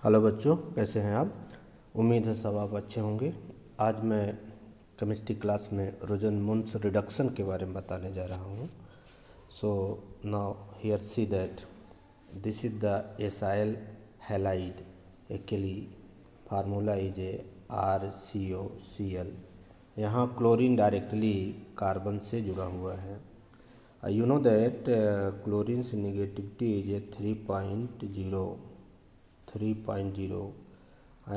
Hello बच्चों, कैसे हैं आप। उम्मीद है सब आप अच्छे होंगे। आज मैं केमिस्ट्री क्लास में रोजन-मुन्स रिडक्शन के बारे में बताने जा रहा हूँ। So now here see that this is the acyl halide. Actually formula is RCOCl। यहाँ क्लोरीन डायरेक्टली कार्बन से जुड़ा हुआ है। You know that chlorine's negativity is 3.0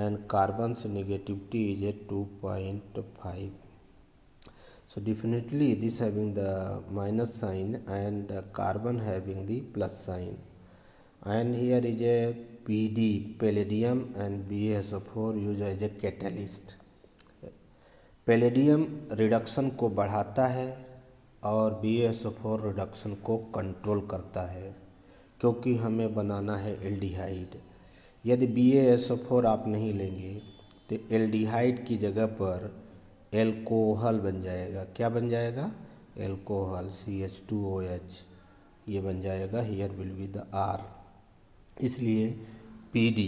and carbon's negativity is 2.5. So definitely this having the minus sign and carbon having the plus sign. And here is a PD, palladium, and BaSO4 used as a catalyst. Palladium reduction को बढ़ाता है और BaSO4 reduction को control करता है, क्योंकि हमें बनाना है एल्डिहाइड। यदि BaSO4 आप नहीं लेंगे तो एल्डिहाइड की जगह पर एल्कोहल बन जाएगा। क्या बन जाएगा? एल्कोहल, CH2OH ये बन जाएगा। Here will be the R। इसलिए PD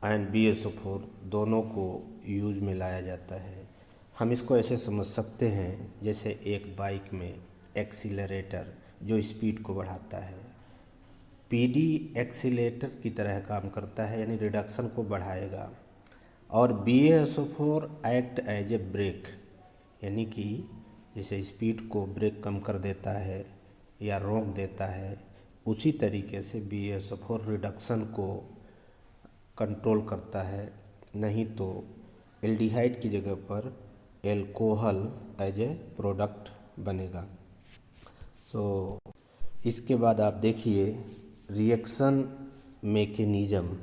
एंड BaSO4 दोनों को यूज में लाया जाता है। हम इसको ऐसे समझ सकते हैं जैसे एक बाइक में एक्सीलरेटर जो स्पीड को बढ़ाता है। PD एक्सीलेटर की तरह काम करता है, यानी रिडक्शन को बढ़ाएगा, और BaSO4 act as a break, यानी कि जैसे स्पीड को ब्रेक कम कर देता है या रोक देता है, उसी तरीके से BaSO4 रिडक्शन को कंट्रोल करता है। नहीं तो एल्डिहाइड की जगह पर एल्कोहल एज ए प्रोडक्ट बनेगा। इसके बाद आप देखिए reaction mechanism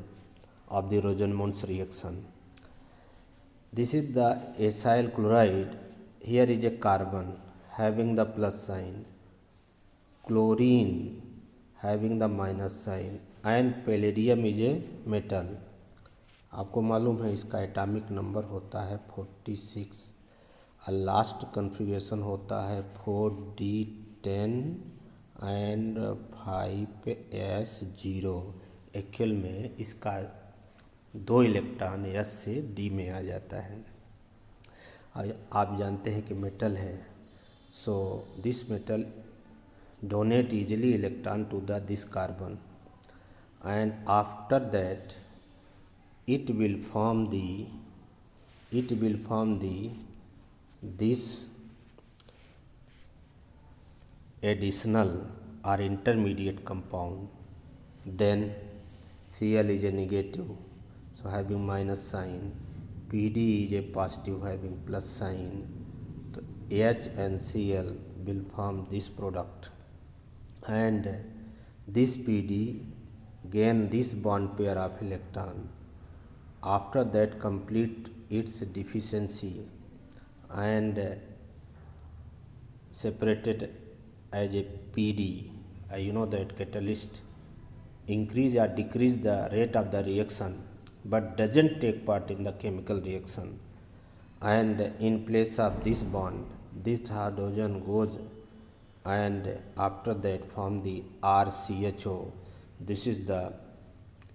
of the Rosenmund reaction. This is the acyl chloride. Here is a carbon having the plus sign, chlorine having the minus sign, and palladium is a metal. आपको मालूम है इसका atomic number होता है 46 और last configuration होता है 4D10 and 5S0। Actual में इसका 2 इलेक्ट्रॉन S से D में आ जाता है। आप जानते हैं कि मेटल है, so this metal donate easily electron to this carbon, and after that it will form this additional or intermediate compound. Then Cl is a negative, so having minus sign, PD is a positive having plus sign, so H and Cl will form this product, and this PD gain this bond pair of electron. After that complete its deficiency and separated as a PD. You know that catalyst increase or decrease the rate of the reaction but doesn't take part in the chemical reaction, and in place of this bond this hydrogen goes and after that form the RCHO. This is the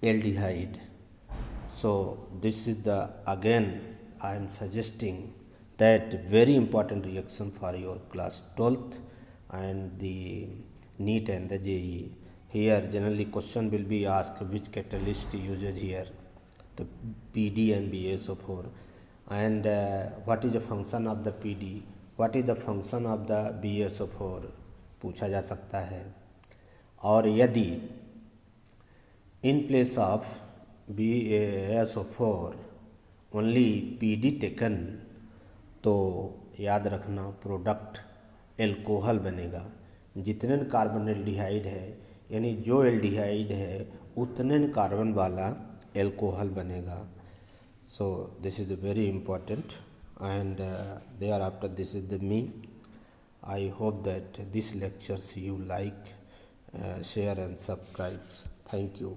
aldehyde. So this is the, again I am suggesting that very important reaction for your class 12th and the NEET and the JEE. Here generally question will be asked which catalyst uses here, the PD and BaSO4, and what is the function of the PD, what is the function of the BaSO4 पूछा जा सकता है। और यदि in place of BaSO4 only PD taken, तो याद रखना product alcohol बनेगा। जितने कार्बन एल्डिहाइड है, यानी जो एल्डिहाइड है उतने कार्बन वाला एल्कोहल बनेगा। So this is very important and there after this is the me. I hope that this lectures you like, share and subscribe. Thank you.